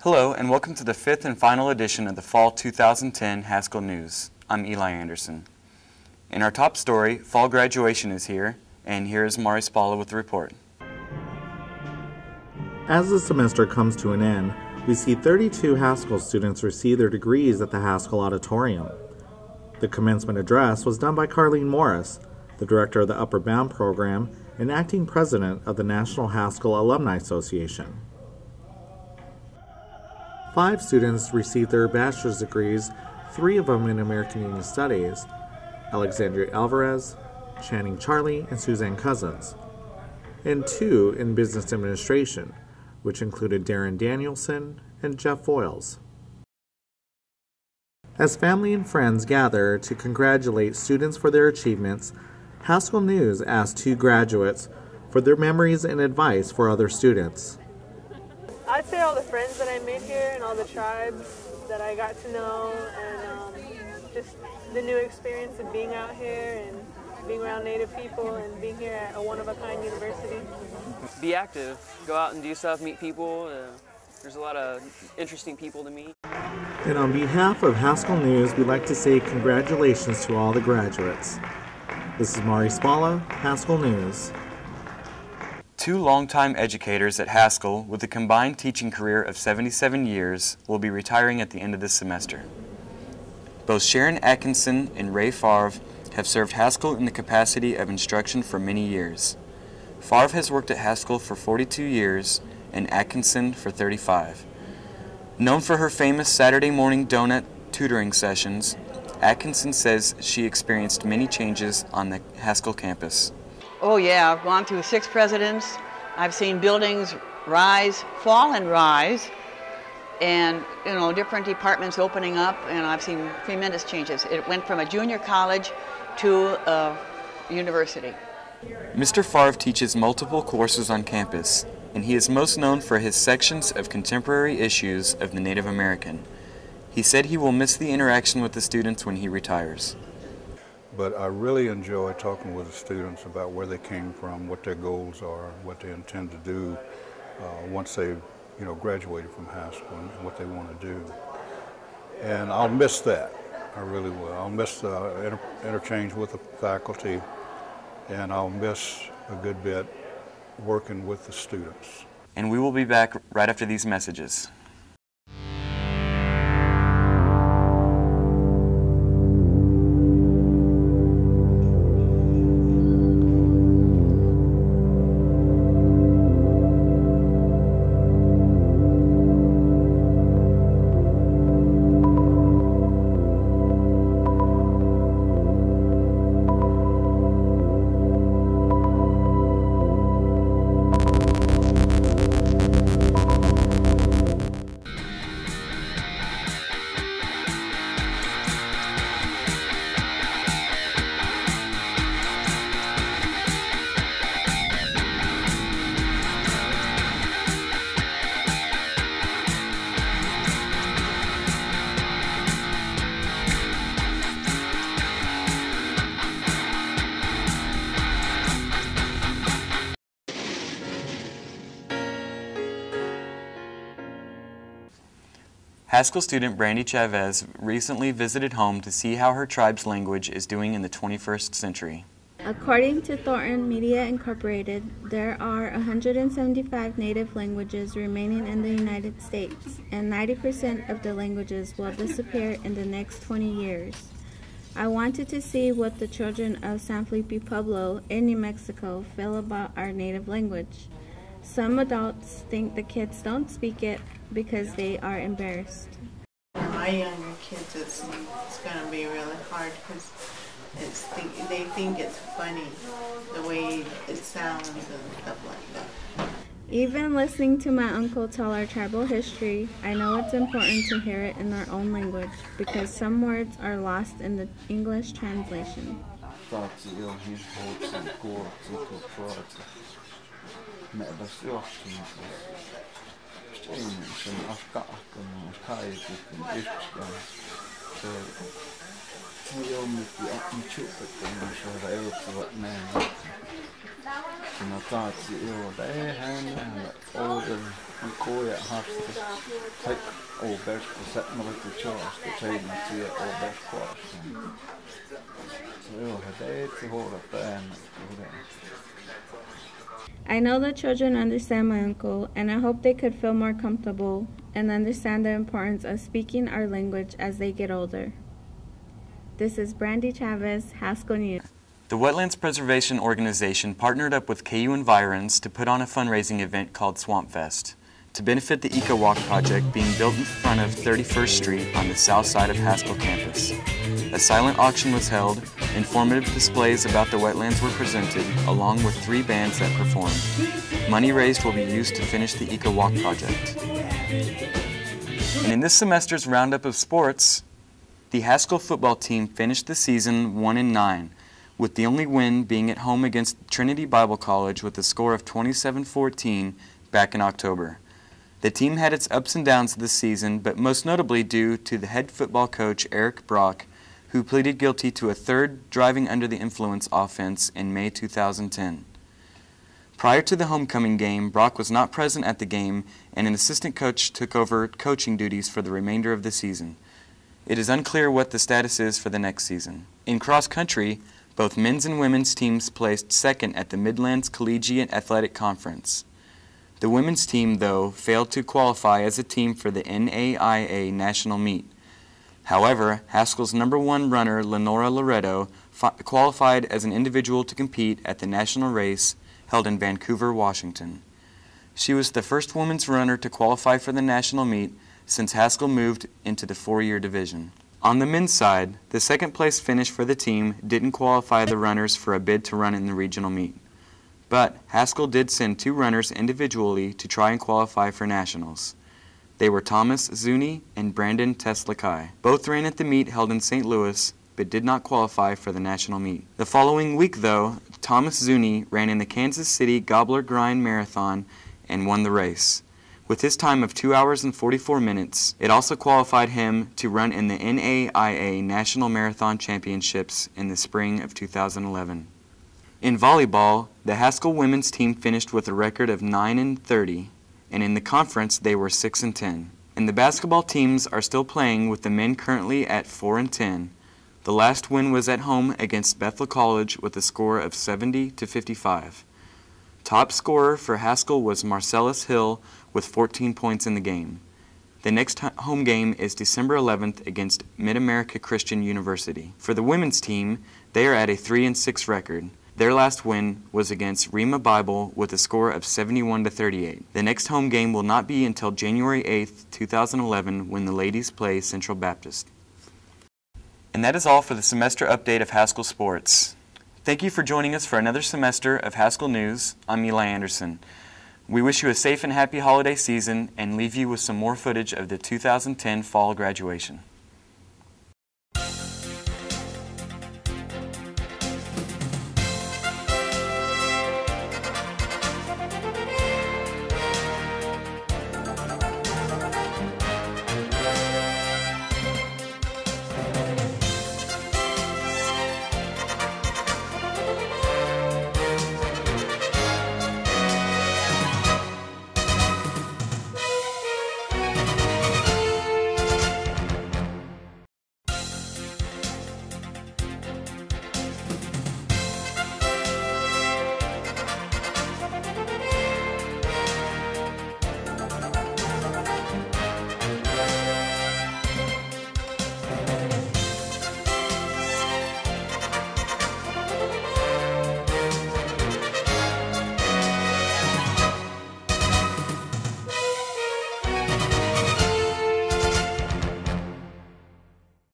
Hello, and welcome to the fifth and final edition of the Fall 2010 Haskell News. I'm Eli Anderson. In our top story, fall graduation is here, and here is Mari Spalla with the report. As the semester comes to an end, we see 32 Haskell students receive their degrees at the Haskell Auditorium. The commencement address was done by Carlene Morris, the director of the Upper Bound program and acting president of the National Haskell Alumni Association. 5 students received their bachelor's degrees, 3 of them in American Indian Studies: Alexandria Alvarez, Channing Charlie, and Suzanne Cousins, and 2 in Business Administration, which included Darren Danielson and Jeff Voiles. As family and friends gather to congratulate students for their achievements, Haskell News asked 2 graduates for their memories and advice for other students. I'd say all the friends that I made here and all the tribes that I got to know, and just the new experience of being out here and being around Native people and being here at a one-of-a-kind university. Be active, go out and do stuff, meet people. There's a lot of interesting people to meet. And on behalf of Haskell News, we'd like to say congratulations to all the graduates. This is Mari Spalla, Haskell News. 2 longtime educators at Haskell with a combined teaching career of 77 years will be retiring at the end of this semester. Both Sharon Atkinson and Ray Farve have served Haskell in the capacity of instruction for many years. Farve has worked at Haskell for 42 years and Atkinson for 35. Known for her famous Saturday morning donut tutoring sessions, Atkinson says she experienced many changes on the Haskell campus. Oh yeah, I've gone through 6 presidents. I've seen buildings rise, fall and rise, and different departments opening up, and I've seen tremendous changes. It went from a junior college to a university. Mr. Farve teaches multiple courses on campus, and he is most known for his sections of contemporary issues of the Native American. He said he will miss the interaction with the students when he retires. But I really enjoy talking with the students about where they came from, what their goals are, what they intend to do once they've graduated from Haskell, and what they want to do. And I'll miss that. I really will. I'll miss the interchange with the faculty, and I'll miss a good bit working with the students. And we will be back right after these messages. Haskell student Brandy Chavez recently visited home to see how her tribe's language is doing in the 21st century. According to Thornton Media Incorporated, there are 175 native languages remaining in the United States, and 90% of the languages will disappear in the next 20 years. I wanted to see what the children of San Felipe Pueblo in New Mexico feel about our native language. Some adults think the kids don't speak it because they are embarrassed. For my younger kids, it's going to be really hard because they think it's funny the way it sounds and stuff like that. Even listening to my uncle tell our tribal history, I know it's important to hear it in our own language because some words are lost in the English translation. Kina taatsi ilo det hän order on koja hasta take over set no to charge the train to over course. Så ilo det till hålla på I know the children understand my uncle, and I hope they could feel more comfortable and understand the importance of speaking our language as they get older. This is Brandy Chavez, Haskell News. The Wetlands Preservation Organization partnered up with KU Environs to put on a fundraising event called Swampfest to benefit the Eco Walk project being built in front of 31st Street on the south side of Haskell campus. A silent auction was held, informative displays about the wetlands were presented, along with 3 bands that performed. Money raised will be used to finish the Eco Walk project. And in this semester's roundup of sports, the Haskell football team finished the season 1-9, with the only win being at home against Trinity Bible College with a score of 27-14 back in October. The team had its ups and downs this season, but most notably due to the head football coach Eric Brock, who pleaded guilty to a third driving under the influence offense in May 2010. Prior to the homecoming game, Brock was not present at the game, and an assistant coach took over coaching duties for the remainder of the season. It is unclear what the status is for the next season. In cross country, both men's and women's teams placed second at the Midlands Collegiate Athletic Conference. The women's team, though, failed to qualify as a team for the NAIA national meet. However, Haskell's #1 runner, Lenora Loretto, qualified as an individual to compete at the national race held in Vancouver, Washington. She was the first women's runner to qualify for the national meet since Haskell moved into the 4-year division. On the men's side, the second-place finish for the team didn't qualify the runners for a bid to run in the regional meet. But Haskell did send 2 runners individually to try and qualify for nationals. They were Thomas Zuni and Brandon Teslakai. Both ran at the meet held in St. Louis, but did not qualify for the national meet. The following week, though, Thomas Zuni ran in the Kansas City Gobbler Grind Marathon and won the race. With his time of 2 hours and 44 minutes, it also qualified him to run in the NAIA National Marathon Championships in the spring of 2011. In volleyball, the Haskell women's team finished with a record of 9-30, and in the conference they were 6-10. And the basketball teams are still playing, with the men currently at 4-10. The last win was at home against Bethel College with a score of 70-55. Top scorer for Haskell was Marcellus Hill with 14 points in the game. The next home game is December 11th against Mid-America Christian University. For the women's team, they are at a 3-6 record. Their last win was against Rhema Bible with a score of 71-38. The next home game will not be until January 8th, 2011, when the ladies play Central Baptist. And that is all for the semester update of Haskell Sports. Thank you for joining us for another semester of Haskell News. I'm Eli Anderson. We wish you a safe and happy holiday season and leave you with some more footage of the 2010 fall graduation.